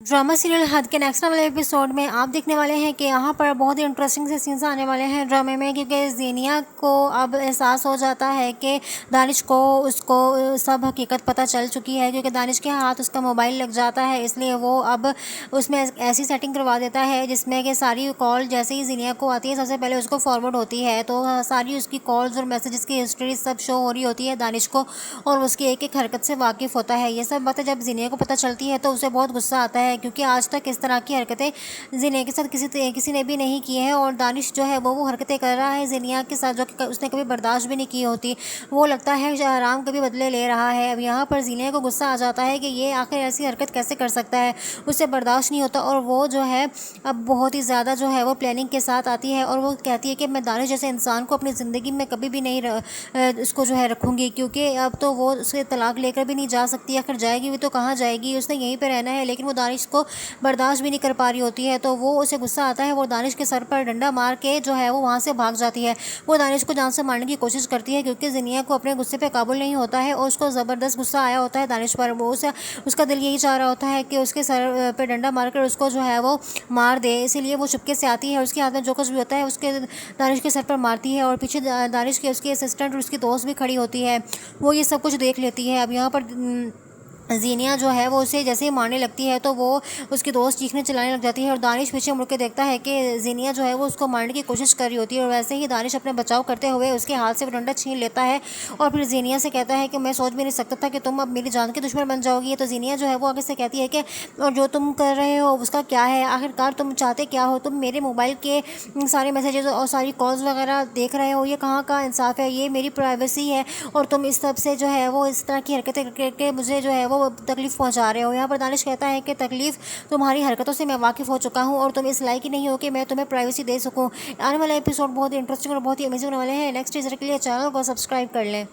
Drama serial हद के next वाले एपिसोड में आप देखने वाले हैं कि यहाँ पर बहुत ही इंटरेस्टिंग से सीन्स आने वाले हैं ड्रामे में, क्योंकि ज़ीनिया को अब एहसास हो जाता है कि दानिश को उसको सब हकीकत पता चल चुकी है, क्योंकि दानिश के हाथ उसका मोबाइल लग जाता है। इसलिए वो अब उसमें ऐसी सेटिंग करवा देता है जिसमें कि सारी कॉल जैसे ही ज़ीनिया को आती है सबसे पहले उसको फॉरवर्ड होती है, तो सारी उसकी कॉल्स और मैसेजेस की हिस्ट्री सब शो हो रही होती है दानिश को, और उसकी एक एक हरकत से वाकिफ़ होता है। ये सब बातें जब ज़ीनिया को पता चलती है तो उसे बहुत गुस्सा आता है, क्योंकि आज तक इस तरह की हरकतें ज़ीनिया के साथ किसी ने भी नहीं की है, और दानिश जो है वो हरकतें कर रहा है ज़ीनिया के साथ जो कि उसने कभी बर्दाश्त भी नहीं की होती। वो लगता है आराम कभी बदले ले रहा है। अब यहाँ पर ज़ीनिया को गुस्सा आ जाता है कि ये आखिर ऐसी हरकत कैसे कर सकता है, उससे बर्दाश्त नहीं होता, और वो जो है अब बहुत ही ज़्यादा जो है वो प्लानिंग के साथ आती है, और वो कहती है कि मैं दानिश जैसे इंसान को अपनी ज़िंदगी में कभी भी नहीं उसको जो है रखूँगी, क्योंकि अब तो वो उससे तलाक लेकर भी नहीं जा सकती, आखिर जाएगी भी तो कहाँ जाएगी, उसने यहीं पर रहना है। लेकिन वो दानिश को बर्दाश्त भी नहीं कर पा रही होती है, तो वो उसे गुस्सा आता है, वो दानिश के सर पर डंडा मार के जो है वो वहाँ से भाग जाती है। वो दानिश को जान से मारने की कोशिश करती है, क्योंकि ज़ीनिया को अपने गुस्से पे काबू नहीं होता है, और उसको ज़बरदस्त गुस्सा आया होता है दानिश पर। वो उसका दिल यही चाह रहा होता है कि उसके सर पर डंडा मारकर उसको जो है वो मार दे, इसीलिए वो चुपके से आती है, उसके हाथ में जो कुछ भी होता है उसके दानिश के सर पर मारती है, और पीछे दानिश के उसकी असिस्टेंट और उसकी दोस्त भी खड़ी होती है, वो ये सब कुछ देख लेती है। अब यहाँ पर ज़ीनिया जो है वो उसे जैसे ही मारने लगती है तो वो उसकी दोस्त चीखने चिल्लाने लग जाती है, और दानिश पीछे मुड़ के देखता है कि ज़ीनिया जो है वो उसको मारने की कोशिश कर रही होती है, और वैसे ही दानिश अपने बचाव करते हुए उसके हाथ से वो डंडा छीन लेता है, और फिर ज़ीनिया से कहता है कि मैं सोच भी नहीं सकता था कि तुम अब मेरी जान के दुश्मन बन जाओगी। तो ज़ीनिया जो है वो आगे से कहती है कि और जो तुम कर रहे हो उसका क्या है, आखिरकार तुम चाहते क्या हो, तुम मेरे मोबाइल के सारे मैसेजेस और सारी कॉल्स वगैरह देख रहे हो, ये कहाँ का इंसाफ है, ये मेरी प्राइवेसी है, और तुम इस सब से जो है वो इस तरह की हरकतें करके मुझे जो है वो तकलीफ़ पहुंचा रहे हो। यहाँ पर दानिश कहता है कि तकलीफ़ तुम्हारी हरकतों से मैं वाकिफ़ हो चुका हूँ, और तुम इस लायक ही नहीं हो कि मैं तुम्हें प्राइवेसी दे सकूँ। आने वाला एपिसोड बहुत ही इंटरेस्टिंग और बहुत ही अमेजिंग होने वाले हैं। नेक्स्ट चीज़ के लिए चैनल को सब्सक्राइब कर लें।